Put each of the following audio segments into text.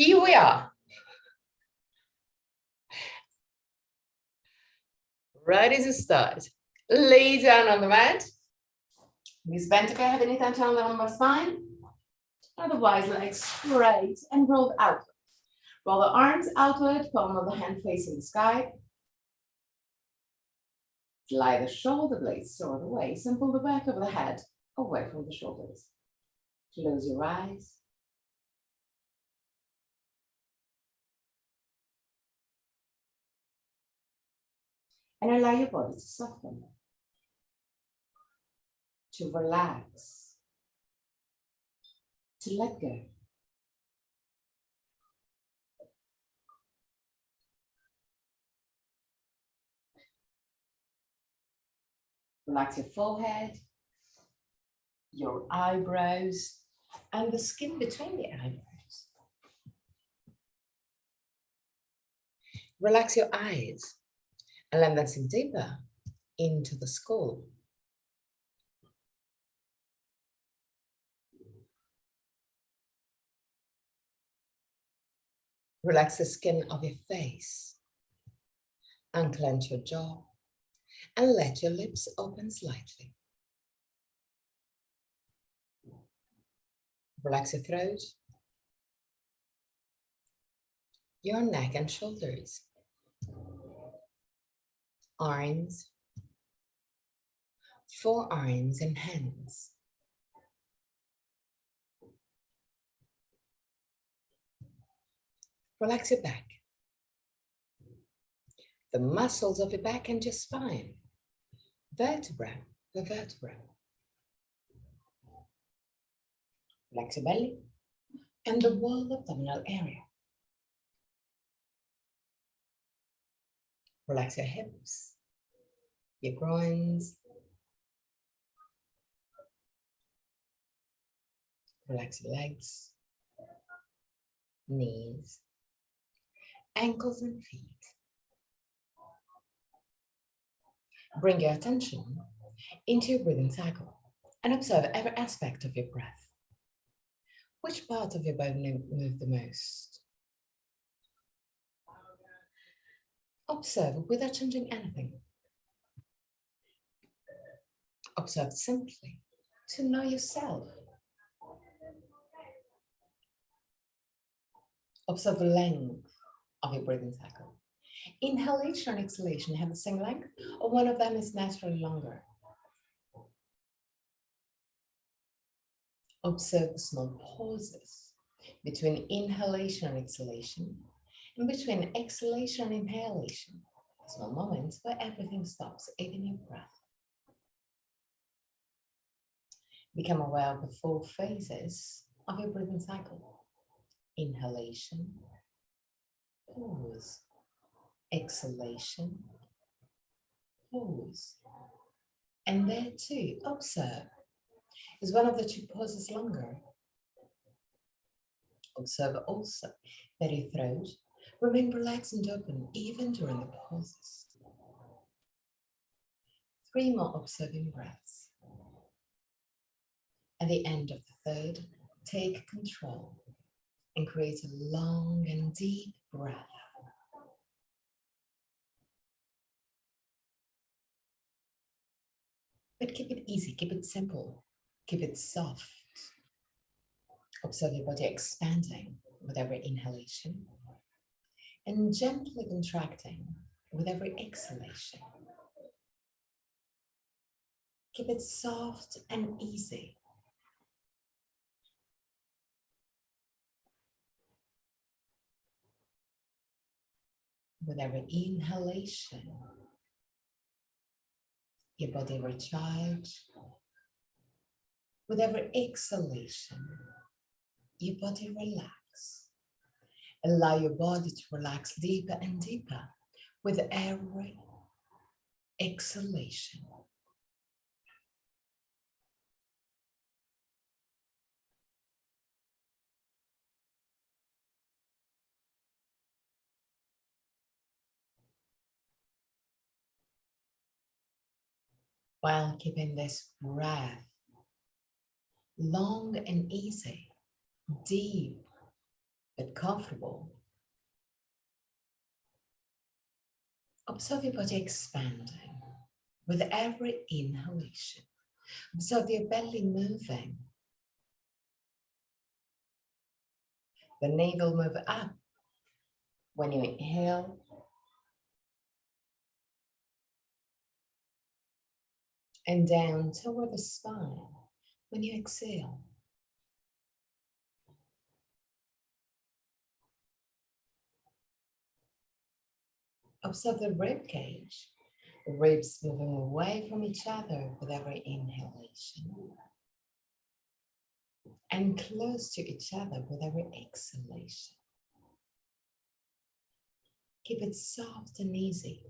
Here we are. Ready to start. Lay down on the mat. Knees bent if you have any tension on the lumbar spine. Otherwise, legs straight and rolled outward. Roll the arms outward, palm of the hand facing the sky. Slide the shoulder blades toward the waist and pull the back of the head away from the shoulders. Close your eyes. And allow your body to soften, to relax, to let go. Relax your forehead, your eyebrows, and the skin between the eyebrows. Relax your eyes and let them sink deeper into the skull. Relax the skin of your face. Unclench your jaw and let your lips open slightly. Relax your throat, your neck and shoulders, arms, forearms and hands. Relax your back, the muscles of your back and your spine, vertebra per vertebra. Relax your belly and the wall abdominal area. Relax your hips, your groins. Relax your legs, knees, ankles and feet. Bring your attention into your breathing cycle and observe every aspect of your breath. Which part of your body moves the most? Observe without changing anything. Observe simply to know yourself. Observe the length of your breathing cycle. Inhalation and exhalation have the same length, or one of them is naturally longer. Observe the small pauses between inhalation and exhalation, and between exhalation and inhalation, small moments where everything stops, even your breath. Become aware of the 4 phases of your breathing cycle. Inhalation, pause, exhalation, pause. And there too, observe. Is one of the 2 pauses longer? Observe also that your throat remains relaxed and open even during the pauses. 3 more observing breaths. At the end of the 3rd, take control and create a long and deep breath. But keep it easy, keep it simple, keep it soft. Observe your body expanding with every inhalation and gently contracting with every exhalation. Keep it soft and easy. With every inhalation, your body recharges. With every exhalation, your body relaxes. Allow your body to relax deeper and deeper with every exhalation. While keeping this breath long and easy, deep but comfortable. Observe your body expanding with every inhalation. Observe your belly moving. The navel move up when you inhale, and down toward the spine when you exhale. Observe the rib cage, the ribs moving away from each other with every inhalation, and close to each other with every exhalation. Keep it soft and easy.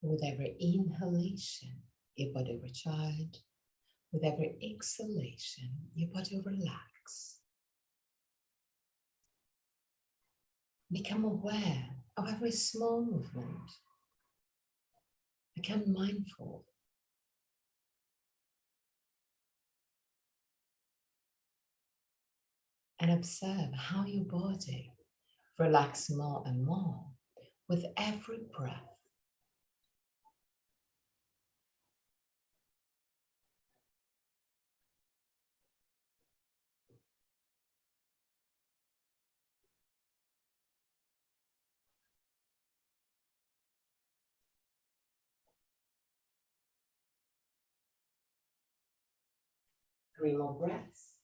With every inhalation, your body recharge. With every exhalation, your body relax. Become aware of every small movement. Become mindful. And observe how your body relaxes more and more with every breath. Three more breaths.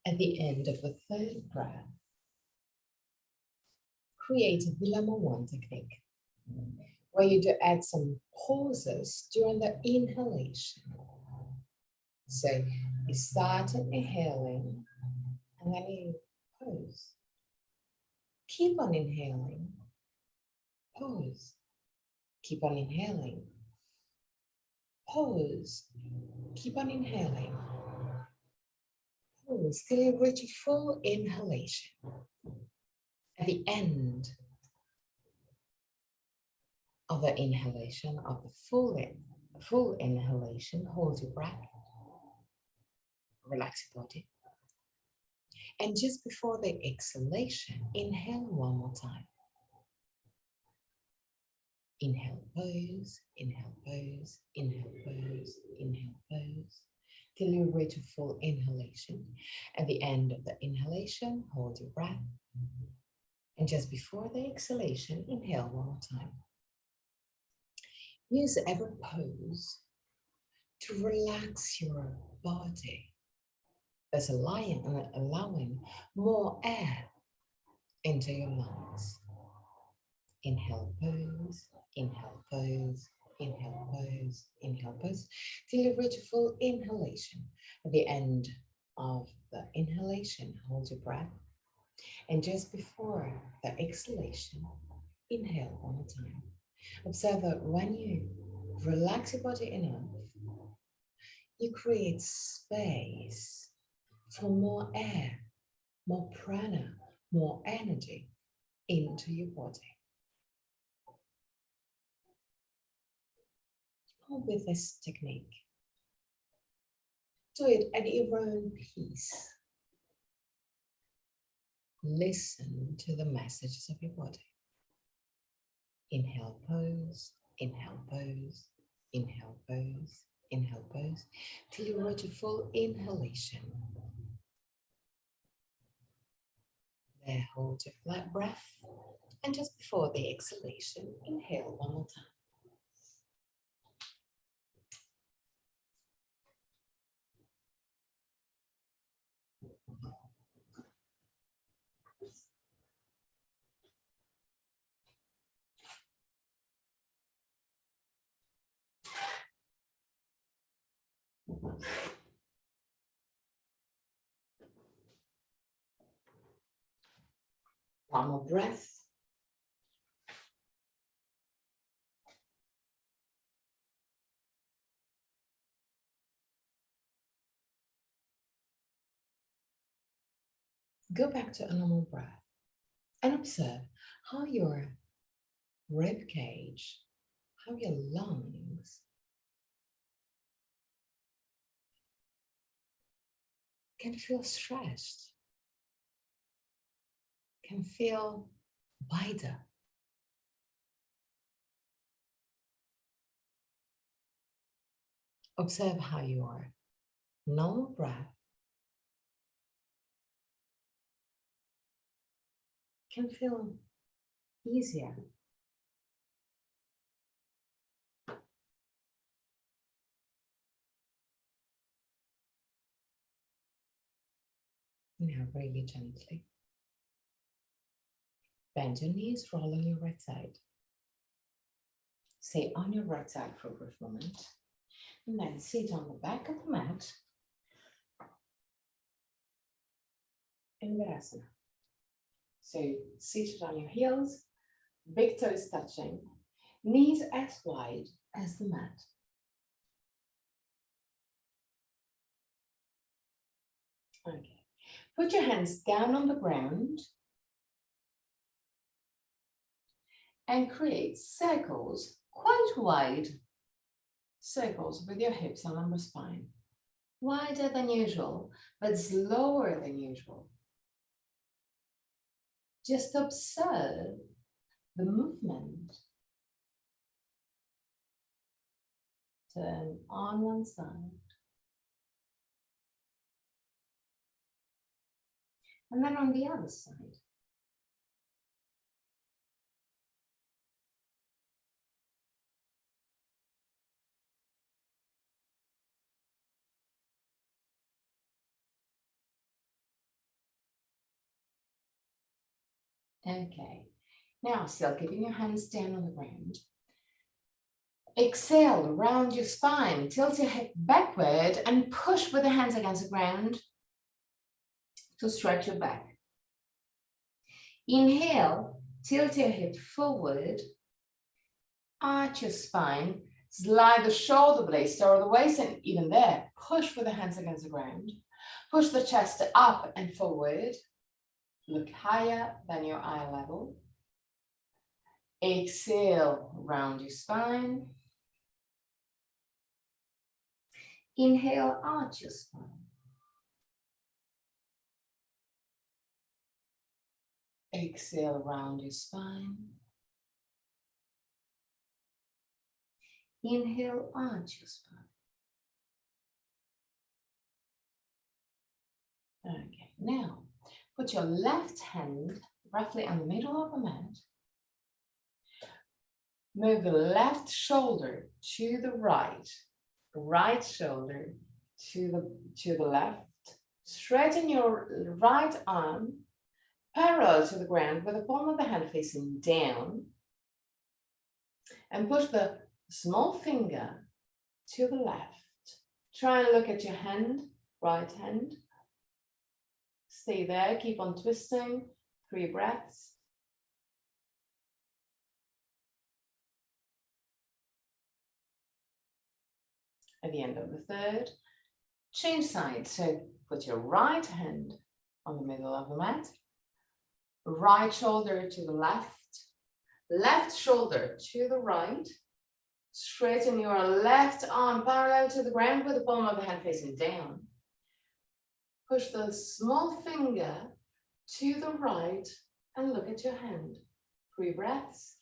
At the end of the third breath, create a Vilama 1 technique, where you do add some pauses during the inhalation. So you start inhaling, and then you pause. Keep on inhaling, pause. Keep on inhaling, pause. Keep on inhaling, pause till you reach a full inhalation. At the end of the inhalation, of the full inhalation, hold your breath, relax your body. And just before the exhalation, inhale one more time. Inhale, pause, inhale, pause, inhale, pause, inhale, pause, till you reach a full inhalation. At the end of the inhalation, hold your breath. And just before the exhalation, inhale one more time. Use every pause to relax your body. That's allowing more air into your lungs. Inhale, pause, inhale, pause, inhale, pause, inhale, pause, till you reach a full inhalation. At the end of the inhalation, hold your breath. And just before the exhalation, inhale one more time. Observe that when you relax your body enough, you create space for more air, more prana, more energy into your body. With this technique, do it at your own pace. Listen to the messages of your body. Inhale, pause, inhale, pause, inhale, pause, inhale, pause, till you reach a full inhalation. There, hold your flat breath, and just before the exhalation, inhale one more time. One more breath. Go back to a normal breath and observe how your rib cage, how your lungs can feel stretched, can feel wider. Observe how your normal breath can feel easier. Now really gently. Bend your knees, roll on your right side. Stay on your right side for a brief moment. And then sit on the back of the mat in Virasana. So seated on your heels, big toes touching, knees as wide as the mat. Okay. Put your hands down on the ground and create circles, quite wide circles with your hips and lumbar spine. Wider than usual, but slower than usual. Just observe the movement. Turn on one side. And then on the other side. Okay, now still keeping your hands down on the ground. Exhale, round your spine, tilt your hip backward and push with the hands against the ground to stretch your back. Inhale, tilt your hip forward, arch your spine, slide the shoulder blades toward the waist, and even there, push with the hands against the ground. Push the chest up and forward. Look higher than your eye level. Exhale, round your spine. Inhale, arch your spine. Exhale, round your spine. Inhale, arch your spine. Okay, now put your left hand roughly on the middle of the mat. Move the left shoulder to the right, right shoulder to the left. Straighten your right arm parallel to the ground with the palm of the hand facing down. And push the small finger to the left. Try and look at your hand, right hand. Stay there, keep on twisting, 3 breaths. At the end of the third, change sides. So put your right hand on the middle of the mat, right shoulder to the left, left shoulder to the right. Straighten your left arm parallel to the ground with the palm of the hand facing down. Push the small finger to the right and look at your hand. 3 breaths.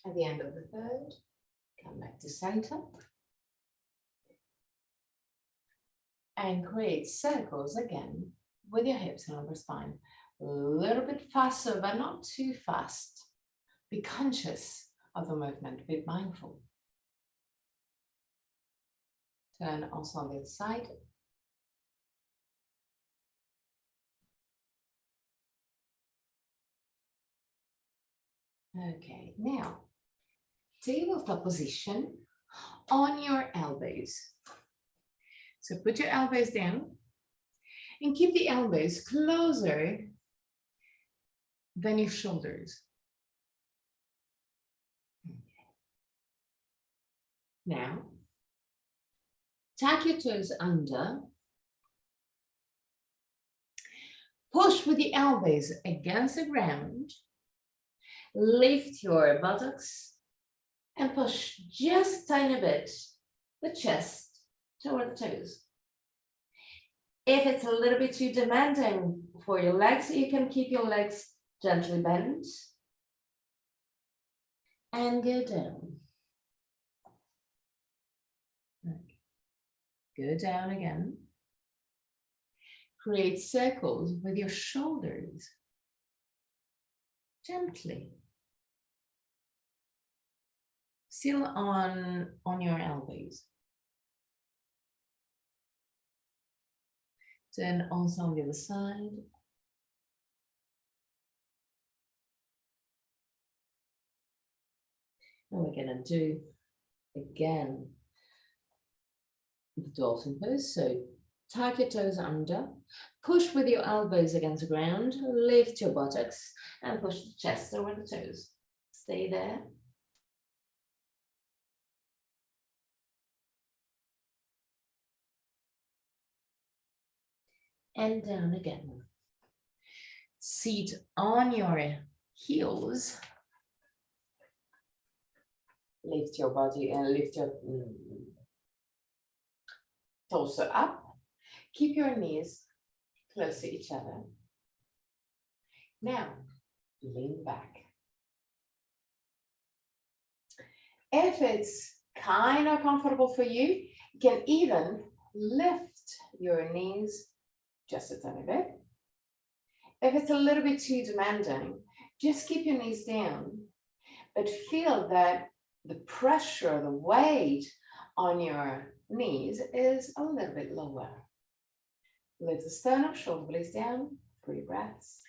At the end of the third, come back to center. And create circles again with your hips and lumbar spine. A little bit faster, but not too fast. Be conscious of the movement, be mindful. Turn also on the other side. Okay, now tabletop position on your elbows. So put your elbows down and keep the elbows closer than your shoulders. Now, tuck your toes under. Push with the elbows against the ground. Lift your buttocks and push just a tiny bit the chest toward the toes. If it's a little bit too demanding for your legs, you can keep your legs gently bent and go down. Go down again. Create circles with your shoulders. Gently. Still on your elbows. Then also on the other side. And we're gonna do again the dolphin pose. So tuck your toes under, push with your elbows against the ground, lift your buttocks and push the chest over the toes. Stay there. And down again. Seat on your heels. Lift your body and lift your torso up. Keep your knees close to each other. Now, lean back. If it's kind of comfortable for you, you can even lift your knees just a tiny bit. If it's a little bit too demanding, just keep your knees down, but feel that the pressure, the weight on your knees is a little bit lower. Lift the sternum, shoulder blades down, 3 breaths.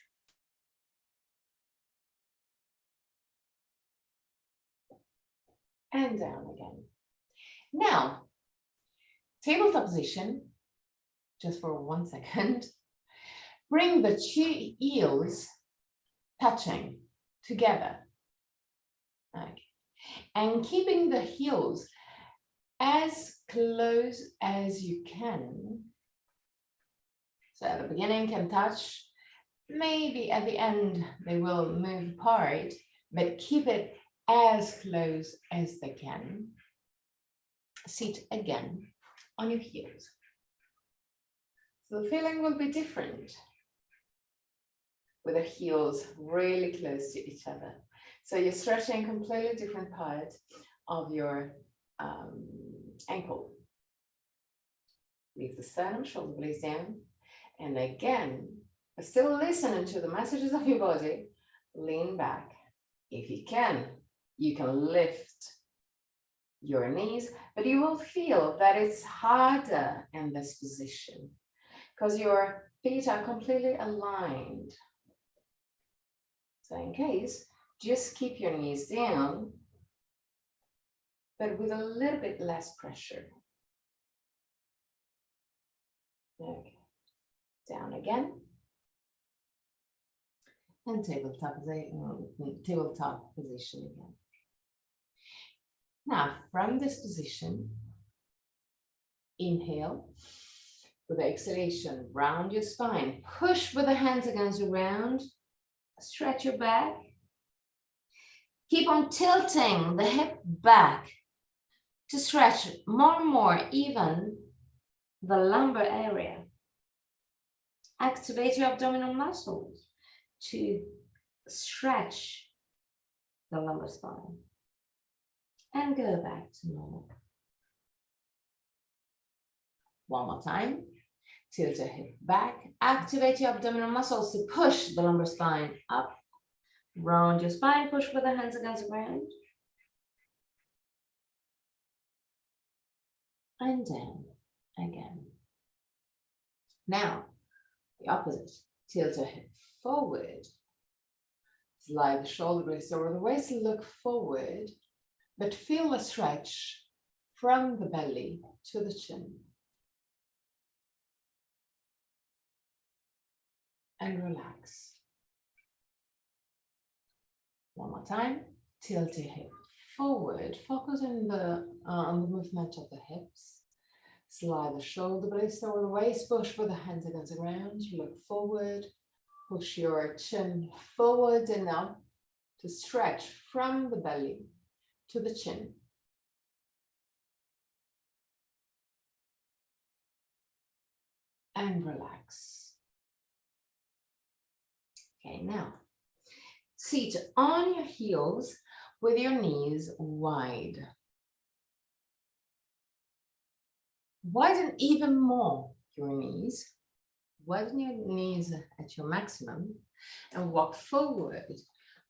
And down again. Now, tabletop position, just for 1 second. Bring the 2 heels touching together. Okay. And keeping the heels as close as you can. So at the beginning can touch, maybe at the end they will move apart, but keep it as close as they can. Sit again on your heels. So the feeling will be different with the heels really close to each other. So you're stretching a completely different part of your ankle. Leave the sternum, shoulder blades down. And again, still listening to the messages of your body, lean back. If you can lift your knees, but you will feel that it's harder in this position because your feet are completely aligned. So in case, just keep your knees down, but with a little bit less pressure. Okay. Down again. And tabletop position again. Now, from this position, inhale. With the exhalation, round your spine. Push with the hands against the ground. Stretch your back. Keep on tilting the hip back to stretch more and more, even the lumbar area. Activate your abdominal muscles to stretch the lumbar spine. And go back to normal. One more time. Tilt your hip back. Activate your abdominal muscles to push the lumbar spine up. Round your spine. Push with the hands against the ground. And down again. Now, the opposite. Tilt your hip forward. Slide the shoulder blades over the waist, look forward, but feel a stretch from the belly to the chin. And relax. One more time. Tilt your hip forward. Focus on the movement of the hips. Slide the shoulder blades over the waist. Push with the hands against the ground. Look forward. Push your chin forward enough to stretch from the belly to the chin. And relax. Okay, now sit on your heels with your knees wide. Widen even more your knees. Widen your knees at your maximum and walk forward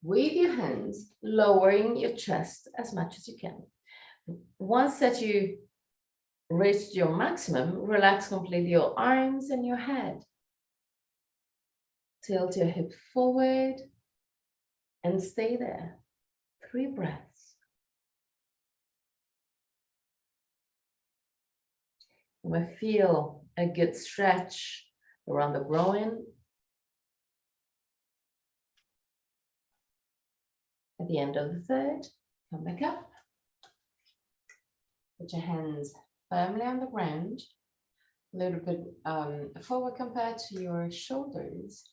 with your hands, lowering your chest as much as you can. Once that you reach your maximum, relax completely your arms and your head. Tilt your hip forward and stay there. 3 breaths. We feel a good stretch around the groin. At the end of the third, come back up. Put your hands firmly on the ground, a little bit forward compared to your shoulders.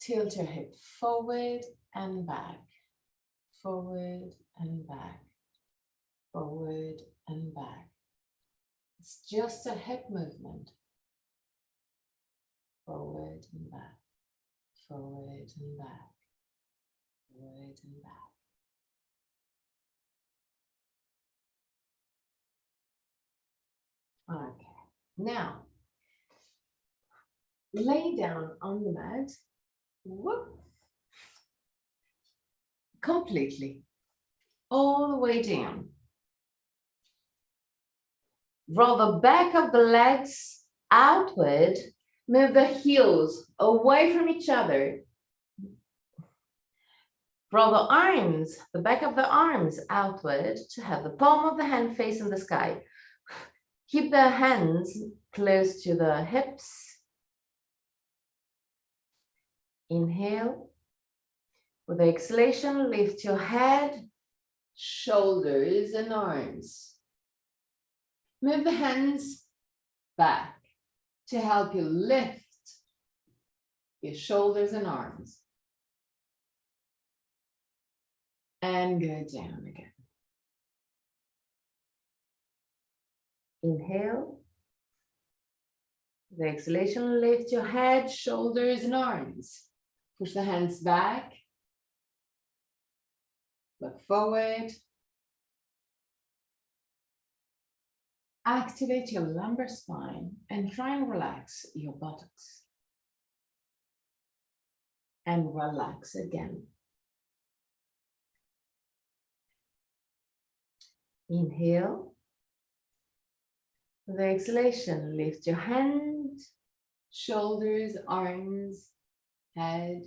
Tilt your hip forward and back, forward and back, forward and back. It's just a hip movement. Forward and back, forward and back, forward and back. Okay, now lay down on the mat. Whoop. Completely, all the way down. Roll the back of the legs outward, move the heels away from each other. Roll the arms, the back of the arms outward to have the palm of the hand facing the sky. Keep the hands close to the hips. Inhale. With the exhalation, lift your head, shoulders, and arms. Move the hands back to help you lift your shoulders and arms. And go down again. Inhale. The exhalation, lift your head, shoulders, and arms. Push the hands back. Look forward. Activate your lumbar spine and try and relax your buttocks. And relax again. Inhale. With the exhalation, lift your hand, shoulders, arms, head.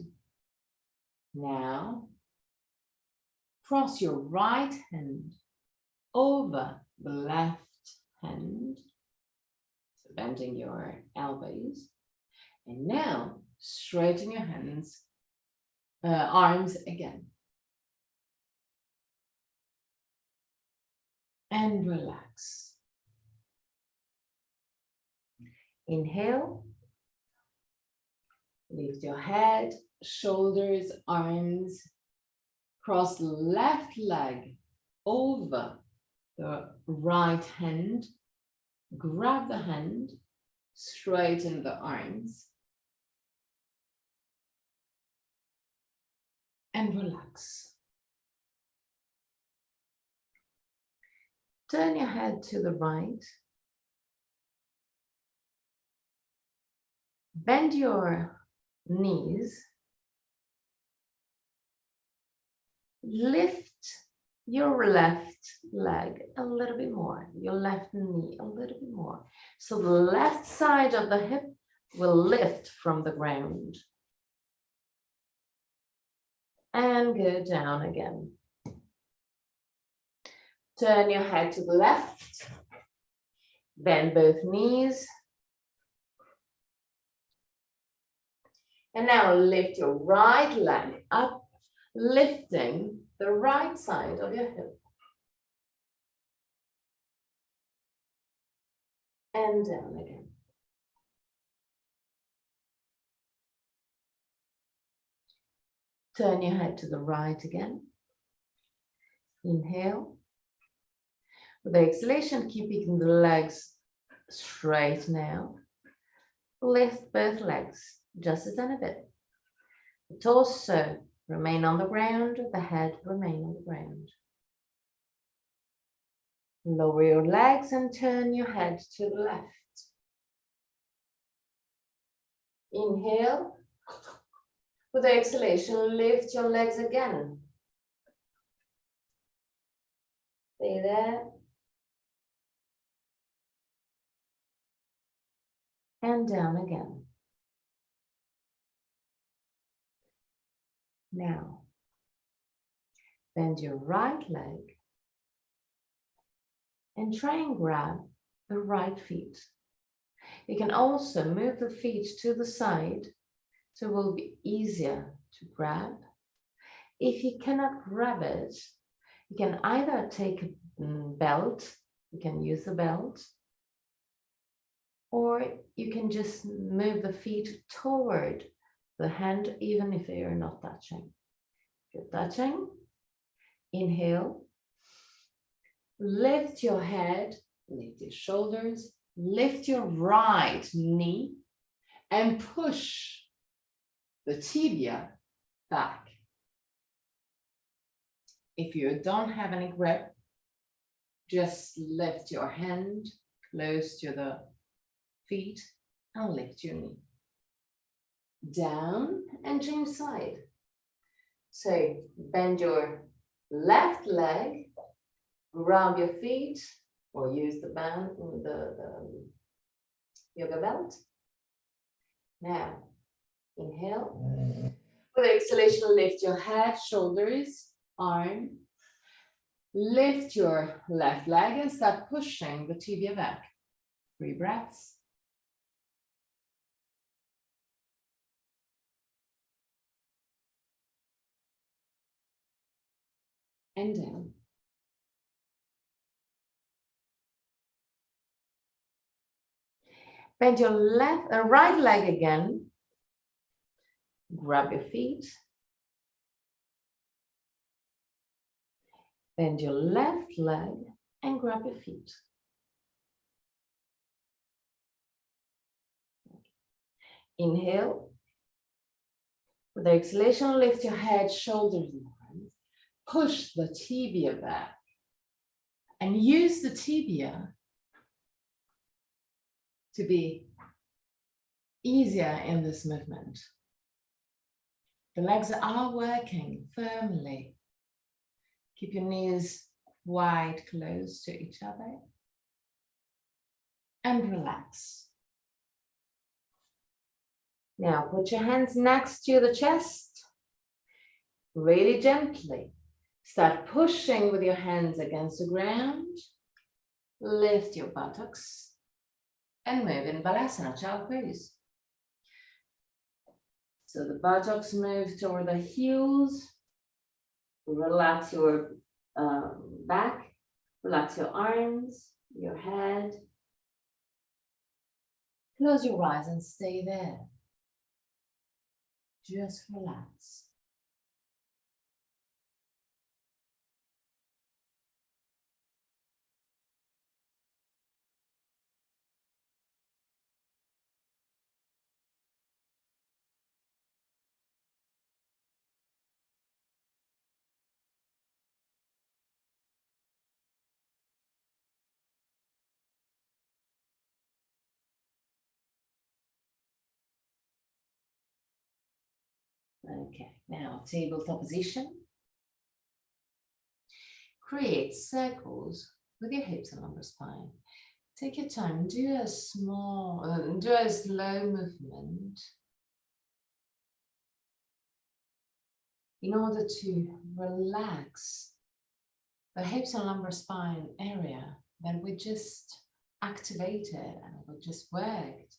Now, cross your right hand over the left hand, so bending your elbows. And now, straighten your hands, arms again. And relax. Inhale. Lift your head, shoulders, arms. Cross the left leg over the right hand. Grab the hand, straighten the arms. And relax. Turn your head to the right. Bend your knees. Lift your left leg a little bit more, your left knee a little bit more. So the left side of the hip will lift from the ground and go down again. Turn your head to the left, bend both knees. And now lift your right leg up, lifting the right side of your hip. And down again. Turn your head to the right again. Inhale. With the exhalation, keeping the legs straight now. Lift both legs, just a tiny bit. The torso remain on the ground, the head remain on the ground. Lower your legs and turn your head to the left. Inhale. With the exhalation, lift your legs again. Stay there. And down again. Now, bend your right leg and try and grab the right feet. You can also move the feet to the side so it will be easier to grab. If you cannot grab it, you can either take a belt, you can use a belt, or you can just move the feet toward the hand, even if they are not touching. If you're touching, inhale, lift your head, lift your shoulders, lift your right knee, and push the tibia back. If you don't have any grip, just lift your hand close to the feet and lift your knee. Down and change side. So bend your left leg, grab your feet, or use the band, the yoga belt. Now, inhale. With the exhalation, lift your head, shoulders, arm. Lift your left leg and start pushing the tibia back. 3 breaths. And down. Bend your right leg again. Grab your feet. Bend your left leg and grab your feet. Inhale. With the exhalation, lift your head, shoulders, and arms. Push the tibia back. And use the tibia to be easier in this movement. The legs are working firmly. Keep your knees wide, close to each other. And relax. Now put your hands next to the chest. Really gently. Start pushing with your hands against the ground. Lift your buttocks. And move in Balasana, child pose. So the buttocks move toward the heels. Relax your back. Relax your arms, your head. Close your eyes and stay there. Just relax. Okay, now tabletop position. Create circles with your hips and lumbar spine. Take your time, do a slow movement in order to relax the hips and lumbar spine area that we just activated and we just worked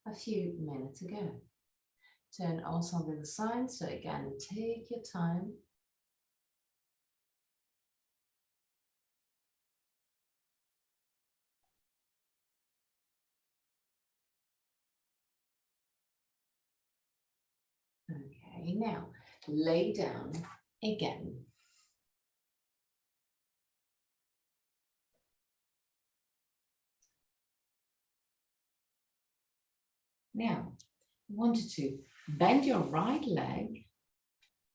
a few minutes ago. Turn also on the other side, so again, take your time. Okay, now lay down again. Now, I want you to bend your right leg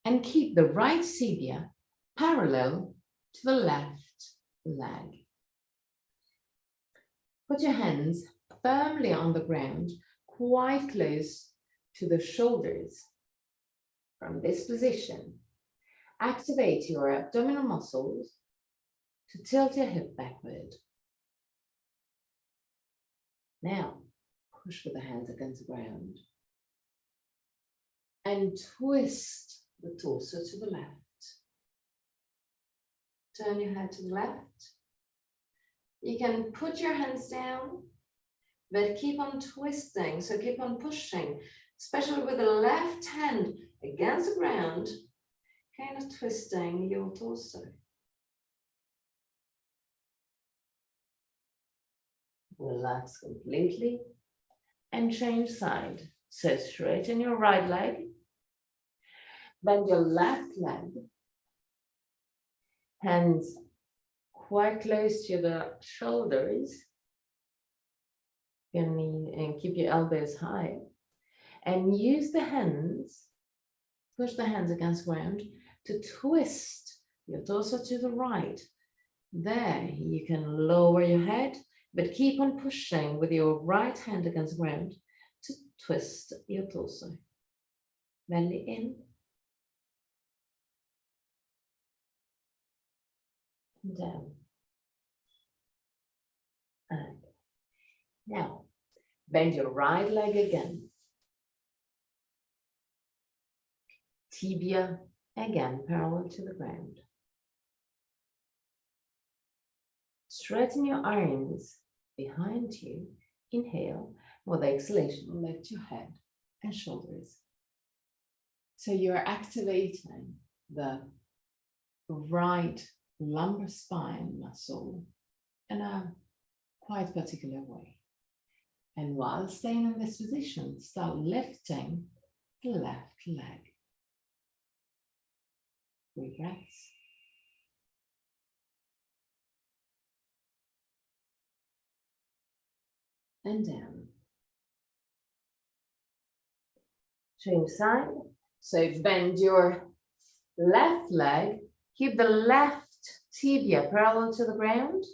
and keep the right tibia parallel to the left leg. Put your hands firmly on the ground, quite close to the shoulders. From this position, activate your abdominal muscles to tilt your hip backward. Now, push with the hands against the ground and twist the torso to the left. Turn your head to the left. You can put your hands down, but keep on twisting. So keep on pushing, especially with the left hand against the ground, kind of twisting your torso. Relax completely and change side. So straighten your right leg, bend your left leg, hands quite close to the shoulders, your knee, and keep your elbows high. And use the hands, push the hands against ground to twist your torso to the right. There, you can lower your head, but keep on pushing with your right hand against ground to twist your torso. Belly in. And down. Okay. Now, bend your right leg again. Tibia again parallel to the ground. Straighten your arms behind you. Inhale. With the exhalation, lift your head and shoulders. So you're activating the right lumbar spine muscle in a quite particular way. And while staying in this position, start lifting the left leg. 3 breaths. And down. Change side. So bend your left leg. Keep the left tibia parallel to the ground.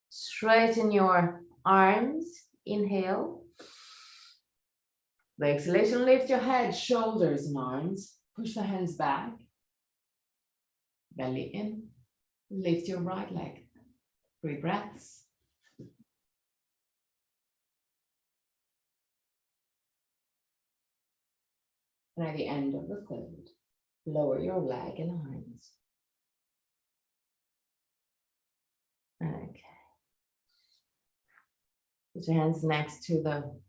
Straighten your arms. Inhale. The exhalation, lift your head, shoulders and arms. Push the hands back. Belly in. Lift your right leg. 3 breaths. And at the end of the third, lower your leg and arms. Okay. Put your hands next to the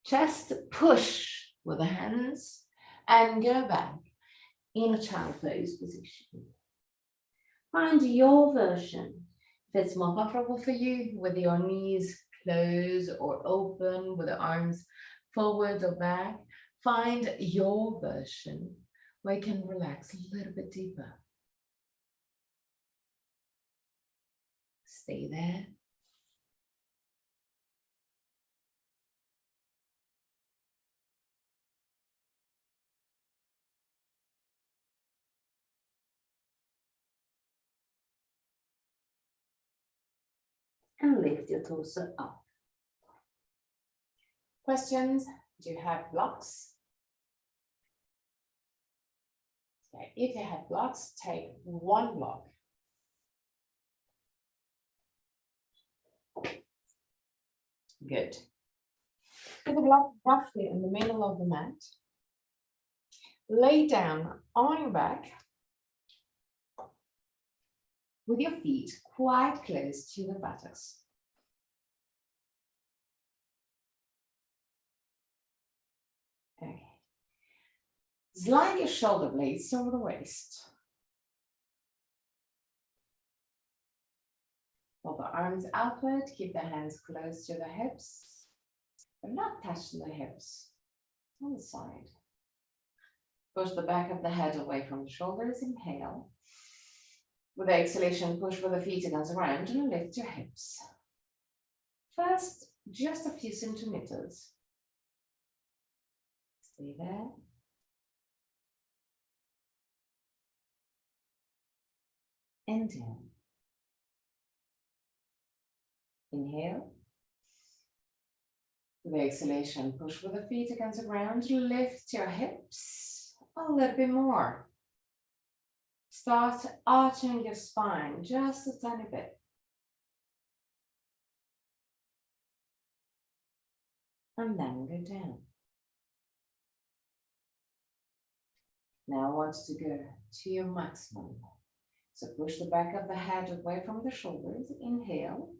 chest. Push with the hands and go back in a child pose position. Find your version. If it's more comfortable for you, with your knees closed or open, with the arms forward or back, find your version where you can relax a little bit deeper. Stay there. And lift your torso up. Questions? Do you have blocks? Okay, if you have blocks, take 1 block. Good. Put the block roughly in the middle of the mat. Lay down on your back with your feet quite close to the buttocks. Okay. Slide your shoulder blades over the waist. Pull the arms outward, keep the hands close to the hips, but not touch the hips. On the side. Push the back of the head away from the shoulders, inhale. With the exhalation, push with the feet against the ground and lift your hips. First, just a few centimeters. Stay there. And down. Inhale. With the exhalation, push with the feet against the ground, lift your hips a little bit more. Start arching your spine just a tiny bit. And then go down. Now I want you to go to your maximum. So push the back of the head away from the shoulders. Inhale.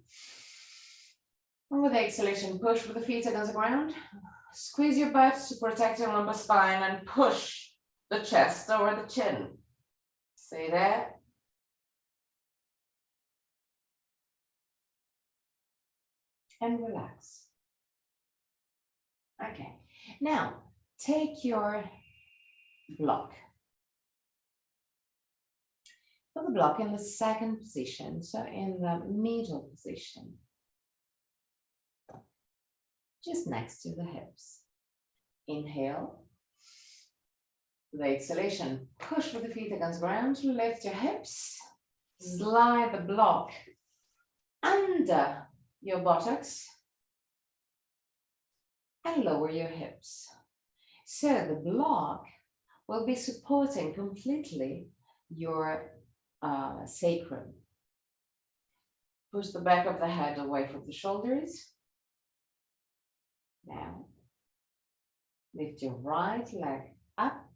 And with the exhalation, push with the feet against the ground. Squeeze your butt to protect your lumbar spine and push the chest over the chin. Stay there. And relax. Okay. Now, take your block. Put the block in the second position, so in the middle position. Just next to the hips. Inhale. With the exhalation, push with the feet against the ground, lift your hips, slide the block under your buttocks, and lower your hips. So the block will be supporting completely your sacrum. Push the back of the head away from the shoulders. Now, lift your right leg up.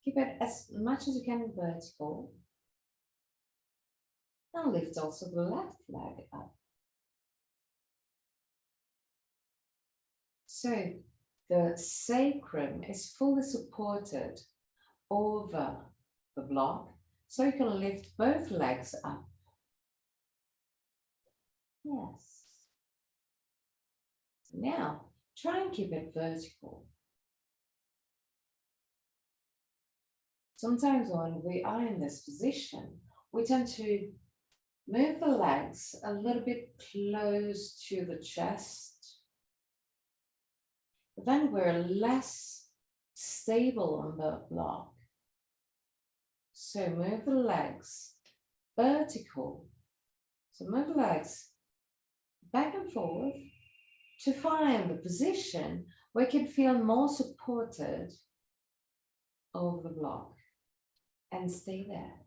Keep it as much as you can vertical. And lift also the left leg up. So the sacrum is fully supported over the block, so you can lift both legs up. Yes. Now, try and keep it vertical. Sometimes when we are in this position, we tend to move the legs a little bit close to the chest. But then we're less stable on the block. So move the legs vertical. So move the legs back and forth to find the position where you can feel more supported over the block. And stay there.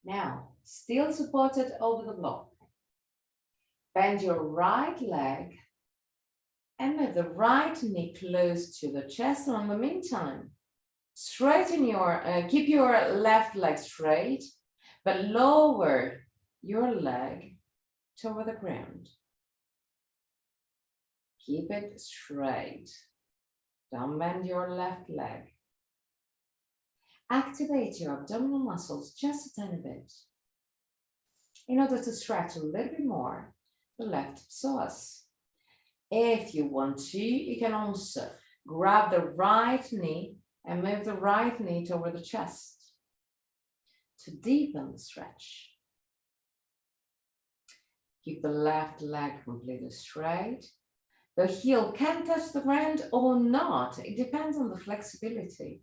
Now, still supported over the block. Bend your right leg and move the right knee close to the chest. And in the meantime, straighten your, keep your left leg straight, but lower your leg toward the ground. Keep it straight. Don't bend your left leg. Activate your abdominal muscles just a tiny bit in order to stretch a little bit more the left psoas. If you want to, you can also grab the right knee and move the right knee toward the chest to deepen the stretch. Keep the left leg completely straight. The heel can touch the ground or not. It depends on the flexibility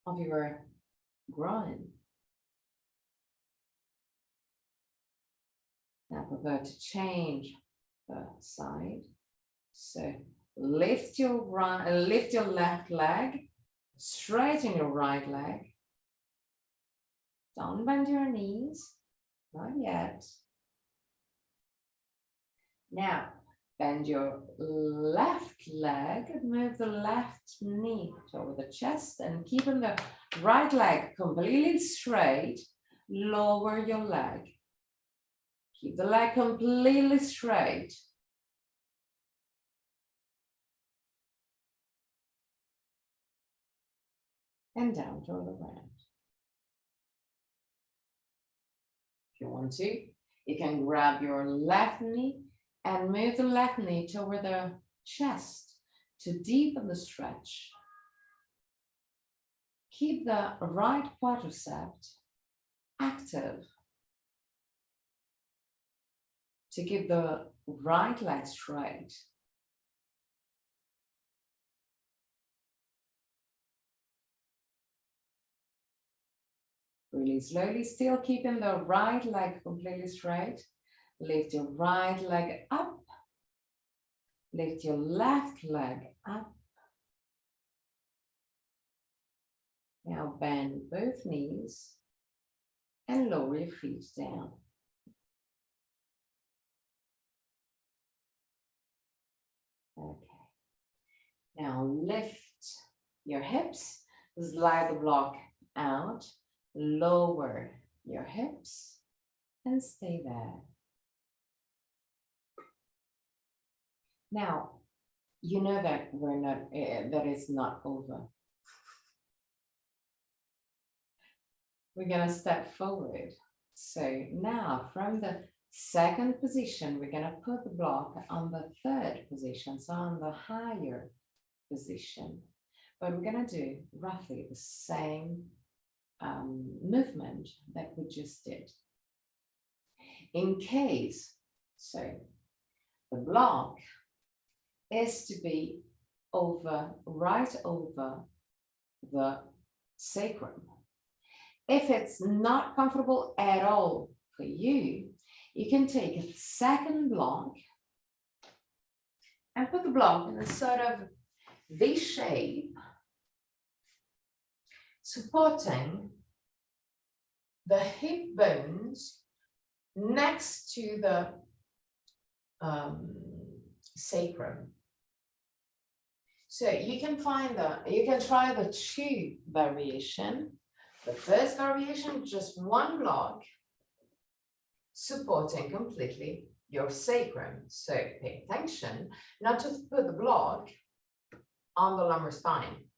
of your groin. Now prepare to change the side. So Lift your left leg, straighten your right leg. Don't bend your knees, not yet. Now, bend your left leg, move the left knee toward the chest and keeping the right leg completely straight, lower your leg. Keep the leg completely straight. And down toward the ground. If you want to, you can grab your left knee and move the left knee toward the chest to deepen the stretch. Keep the right quadricep active to keep the right leg straight. Really slowly, still keeping the right leg completely straight. Lift your right leg up. Lift your left leg up. Now bend both knees and lower your feet down. Okay. Now lift your hips, slide the block out, lower your hips and stay there. Now, you know that that it's not over. We're gonna step forward. So now from the second position, we're gonna put the block on the third position, so on the higher position. But we're gonna do roughly the same movement that we just did. In case, so the block is to be right over the sacrum. If it's not comfortable at all for you, you can take a second block and put the block in a sort of V shape, supporting the hip bones next to the sacrum. So you can try the two variation. The first variation, just one block, supporting completely your sacrum. So pay attention not to put the block on the lumbar spine,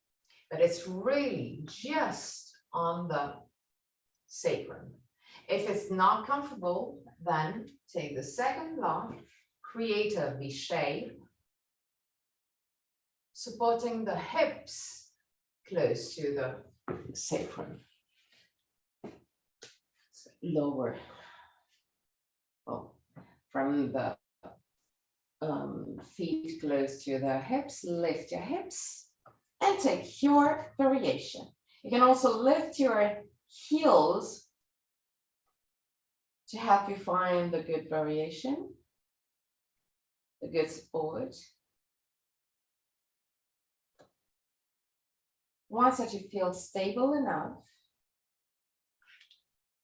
but it's really just on the sacrum. If it's not comfortable, then take the second block, create a V shape, supporting the hips close to the sacrum. So lower, from the feet close to the hips, lift your hips and take your variation. You can also lift your heels to help you find the good variation, the good support. Once that you feel stable enough,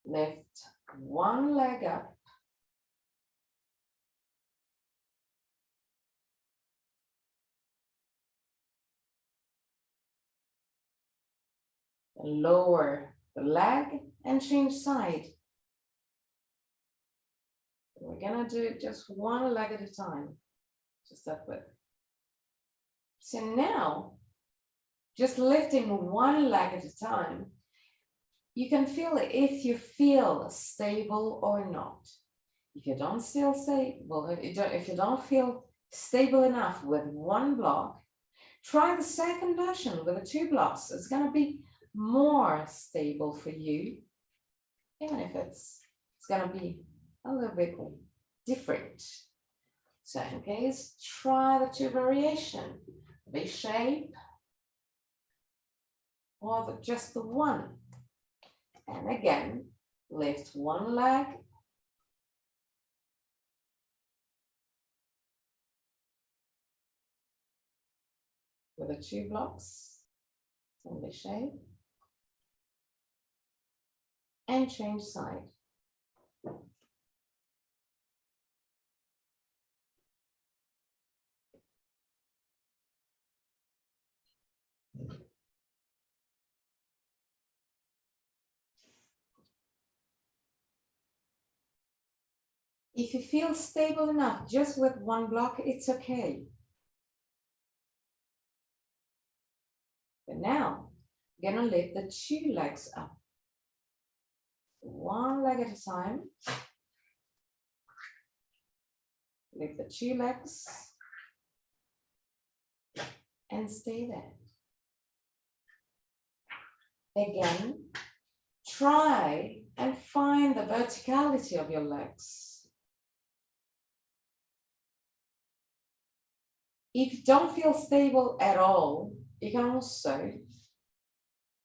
lift one leg up. Lower the leg and change side. We're gonna do it just one leg at a time, just that way. So now, just lifting one leg at a time, you can feel it if you feel stable or not. If you don't feel stable, if you don't feel stable enough with one block, try the second version with the two blocks. It's gonna be more stable for you, even if it's gonna be a little bit different. So in case, try the two variation, V shape, or just the one. And again, lift one leg, with the 2 blocks in the shape and change side. If you feel stable enough just with 1 block, it's okay. But now, you're gonna lift the 2 legs up. 1 leg at a time. Lift the 2 legs and stay there. Again, try and find the verticality of your legs. If you don't feel stable at all, you can also,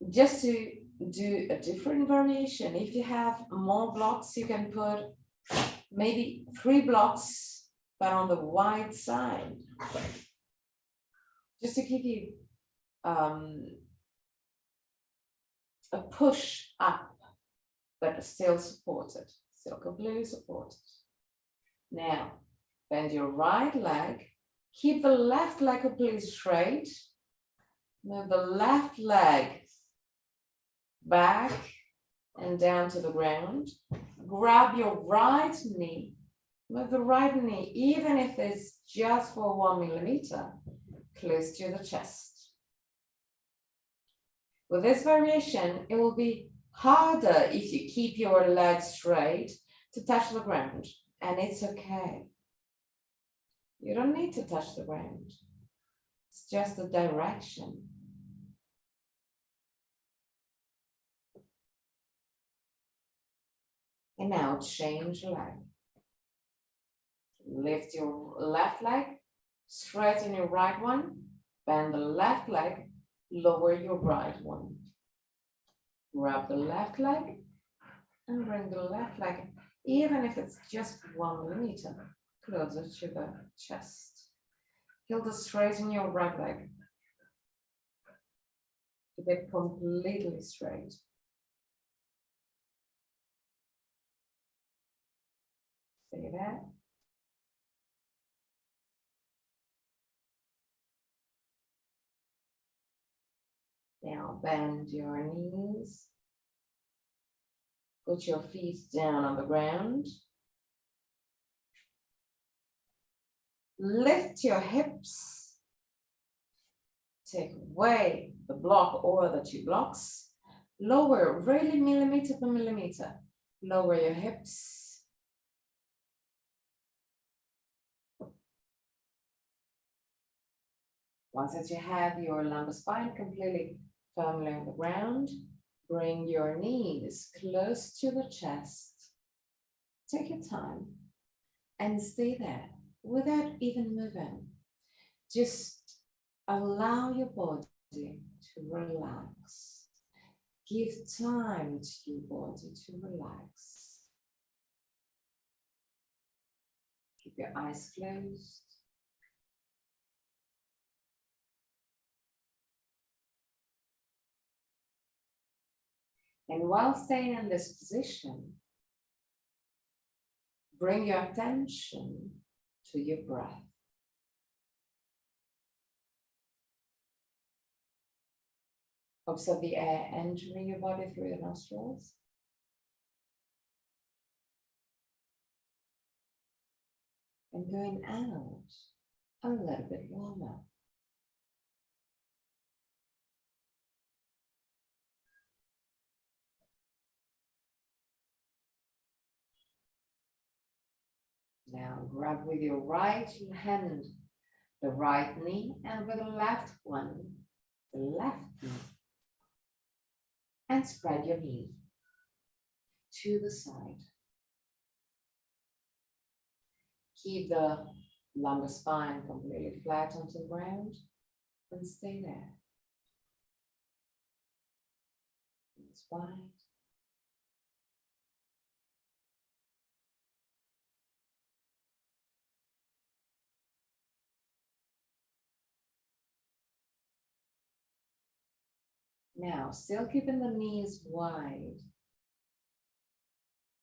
just to do a different variation, if you have more blocks, you can put maybe 3 blocks, but on the wide side, just to give you a push up, but still supported, still completely supported. Now, bend your right leg, keep the left leg completely straight, move the left leg back and down to the ground, grab your right knee, move the right knee, even if it's just for 1 millimeter, close to the chest. With this variation, it will be harder if you keep your legs straight to touch the ground, and it's okay. You don't need to touch the ground. It's just the direction. And now change leg. Lift your left leg, straighten your right one, bend the left leg, lower your right one. Grab the left leg and bring the left leg, even if it's just 1 millimeter, closer to the chest. Feel the straighten your right leg. Keep it completely straight. Stay there. Now bend your knees. Put your feet down on the ground. Lift your hips. Take away the block or the 2 blocks. Lower, really millimeter per millimeter. Lower your hips. Once that you have your lumbar spine completely firmly on the ground, bring your knees close to the chest. Take your time and stay there without even moving. Just allow your body to relax. Give time to your body to relax. Keep your eyes closed. And while staying in this position, bring your attention to your breath. Observe the air entering your body through your nostrils. And going out a little bit warmer. Now grab with your right hand the right knee, and with the left one, the left knee. And spread your knee to the side. Keep the lumbar spine completely flat onto the ground and stay there. It's wide. Now, still keeping the knees wide.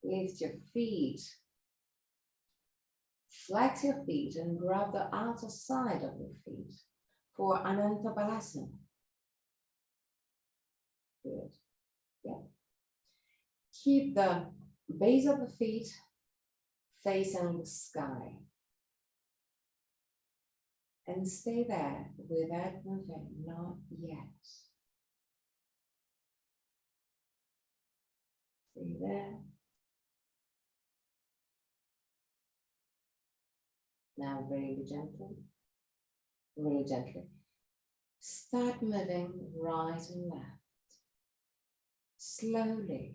Lift your feet. Flex your feet and grab the outer side of your feet for Ananta Balasana. Good. Yeah. Keep the base of the feet facing the sky. And stay there without moving, not yet. Stay there. Now really gently. Start moving right and left. Slowly.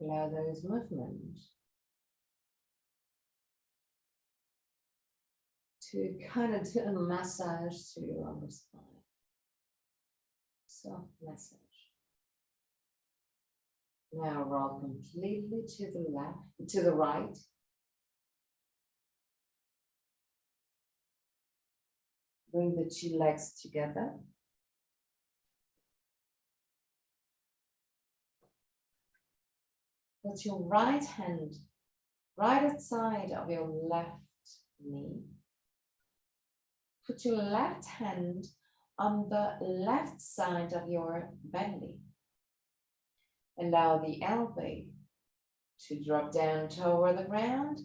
Allow those movements to kind of do a massage to your lower spine. Soft massage. Now roll completely to the left, to the right. Bring the two legs together. Put your right hand right outside of your left knee. Put your left hand on the left side of your belly. Allow the elbow to drop down toward the ground.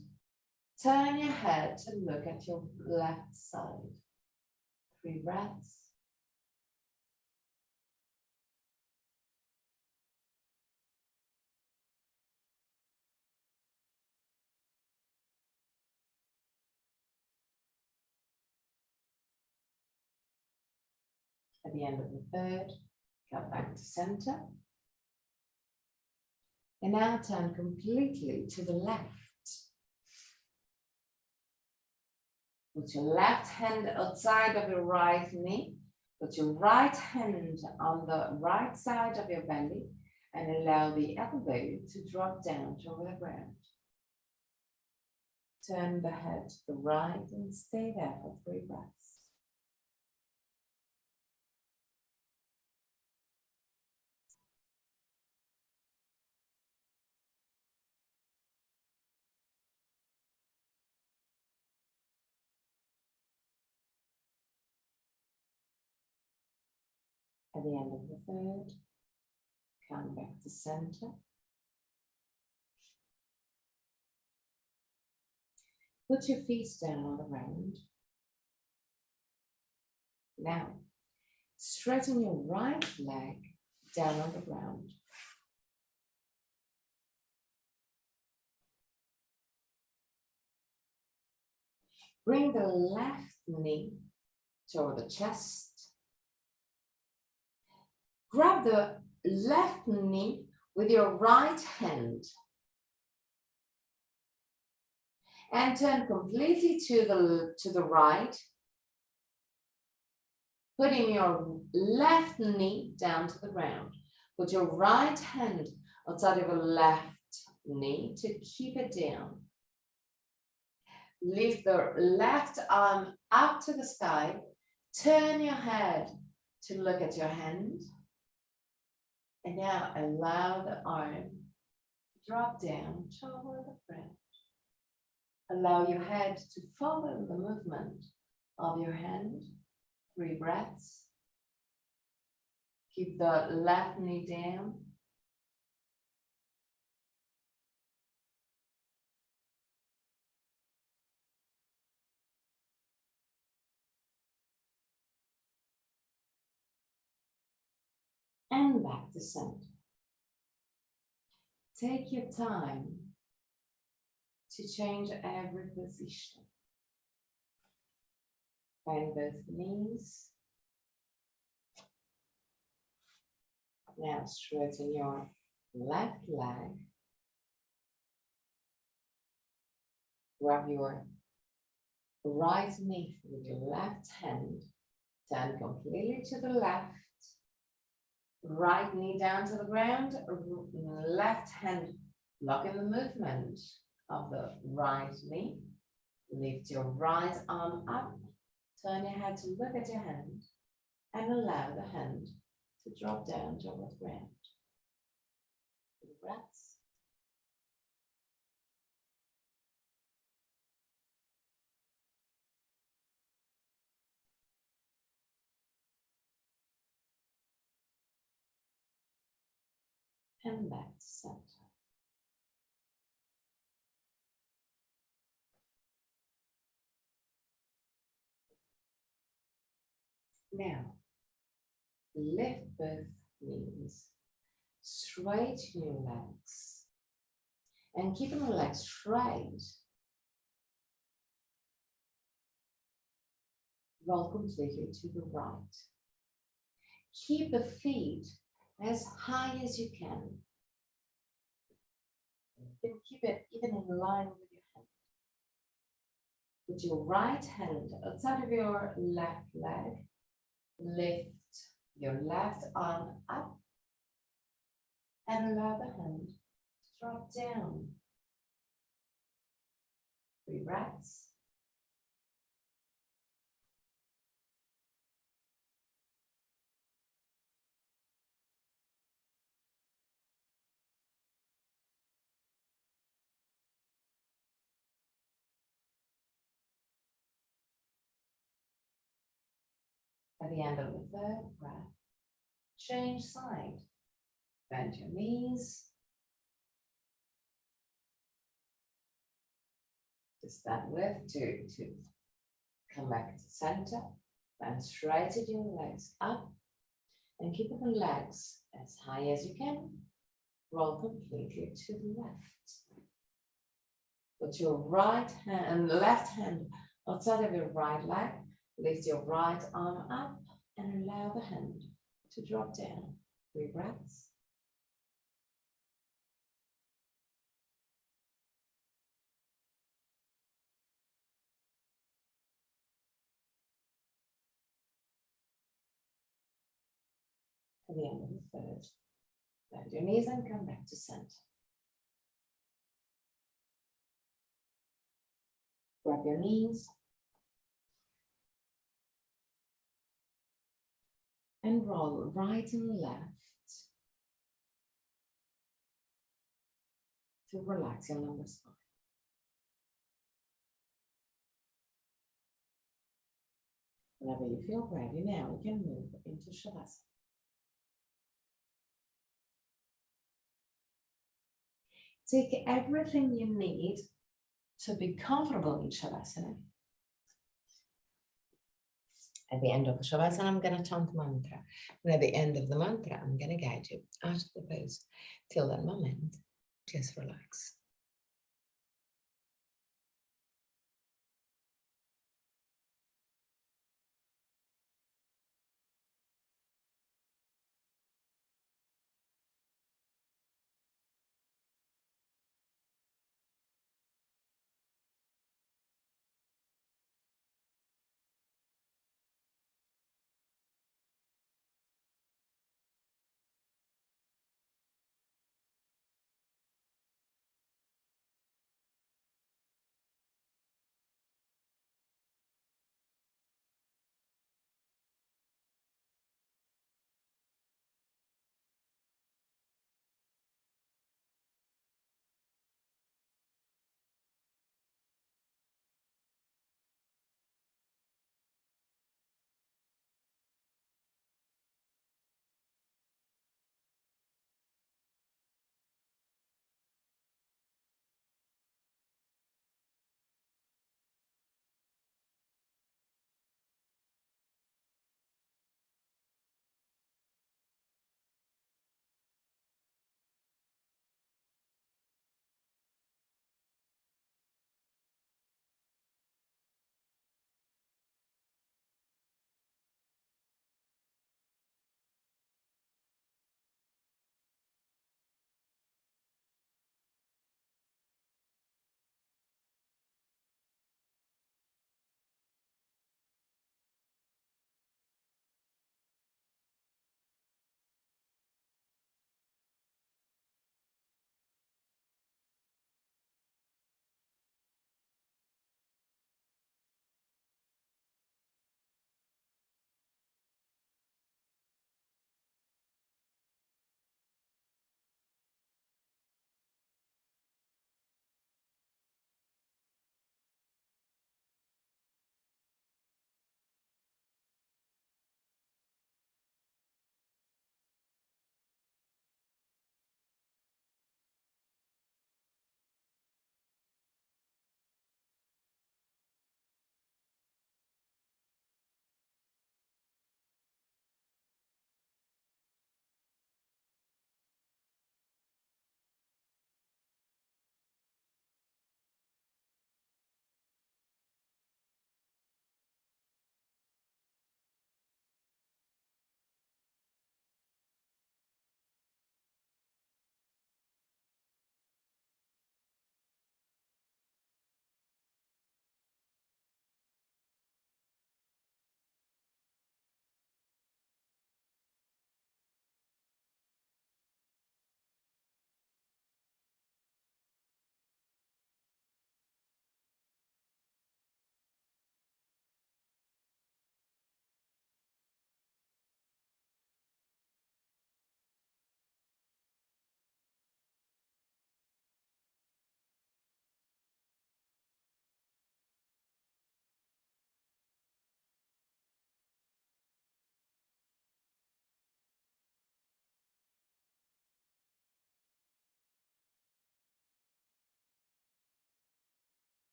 Turn your head to look at your left side. 3 breaths. At the end of the third, come back to center. And now turn completely to the left. Put your left hand outside of your right knee. Put your right hand on the right side of your belly and allow the elbow to drop down toward the ground. Turn the head to the right and stay there for 3 breaths. At the end of the third, come back to center. Put your feet down on the ground. Now, straighten your right leg down on the ground. Bring the left knee toward the chest. Grab the left knee with your right hand and turn completely to the right, putting your left knee down to the ground. Put your right hand outside of your left knee to keep it down. Lift the left arm up to the sky. Turn your head to look at your hand. And now allow the arm to drop down toward the ground. Allow your head to follow the movement of your hand. 3 breaths. Keep the left knee down. And back to center. Take your time to change every position. Bend both knees. Now straighten your left leg. Grab your right knee with your left hand. Turn completely to the left. Right knee down to the ground, left hand blocking the movement of the right knee. Lift your right arm up, turn your head to look at your hand, and allow the hand to drop down toward the ground. Deep breaths. And back to center. Now, lift both knees, straighten your legs, and keeping the legs straight. Roll completely to the right. Keep the feet as high as you can. And keep it even in line with your hand. Put your right hand outside of your left leg. Lift your left arm up and allow the hand to drop down. 3 breaths. At the end of the 3rd breath, change side. Bend your knees. Just that lift to come back to center. And straighten your legs up. And keep the legs as high as you can. Roll completely to the left. Put your right hand, left hand outside of your right leg. Lift your right arm up and allow the hand to drop down. 3 breaths. At the end of the 3rd, bend your knees and come back to center. Grab your knees and roll right and left to relax your lumbar spine. Whenever you feel ready, now you can move into Shavasana. Take everything you need to be comfortable in Shavasana. At the end of the Shavasana, I'm going to chant mantra. And at the end of the mantra, I'm going to guide you out of the pose. Till that moment, just relax.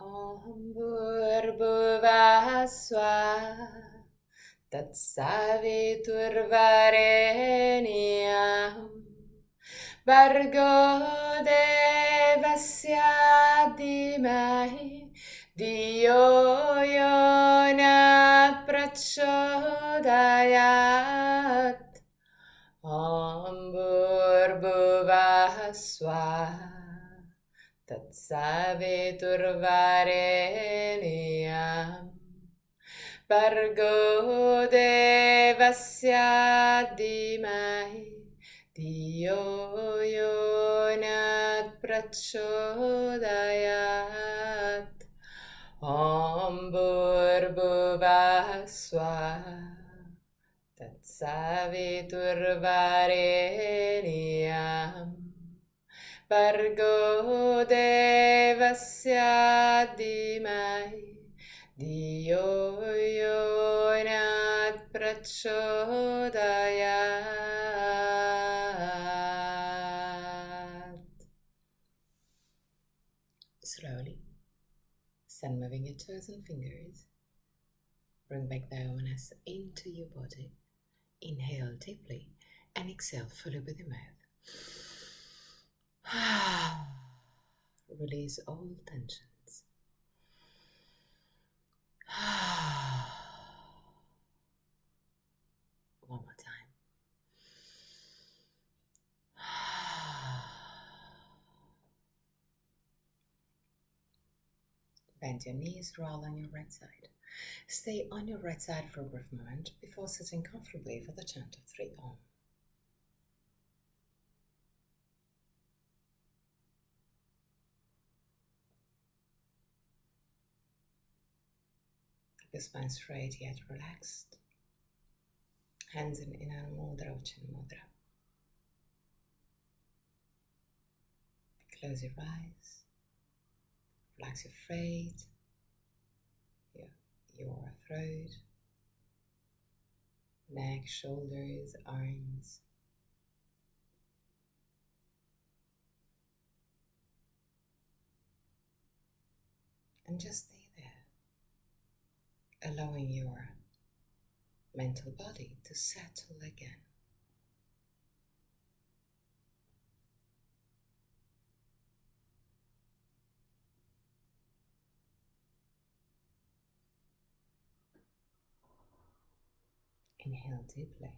Om Bhurбhuvah Svah Tatsaviturvarenyam Bhargo Devasya Dhimahi Dhiyo Yonat Prachodayat Om Bhurбhuvah Svah Tatsaviturvarenyam Bhargo Devasya Dhimahi Dhiyo Yonat Prachodayat Om Bhurбhuvah Svah Tatsaviturvarenyam Bhargo Devasya Dhimahi Dhiyo Yonat Prachodayat. Slowly, start moving your toes and fingers. Bring back the awareness into your body. Inhale deeply and exhale fully with your mouth. Release all tensions. One more time. Bend your knees, roll on your right side. Stay on your right side for a brief moment before sitting comfortably for the chant of 3 Om. The spine straight yet relaxed. Hands in Inner Mudra or Chin Mudra. Close your eyes. Relax your face, your throat, neck, shoulders, arms. And just stay there, allowing your mental body to settle again. Inhale deeply.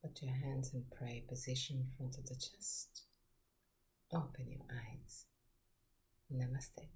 Put your hands in prayer position in front of the chest. Open your eyes. Namaste.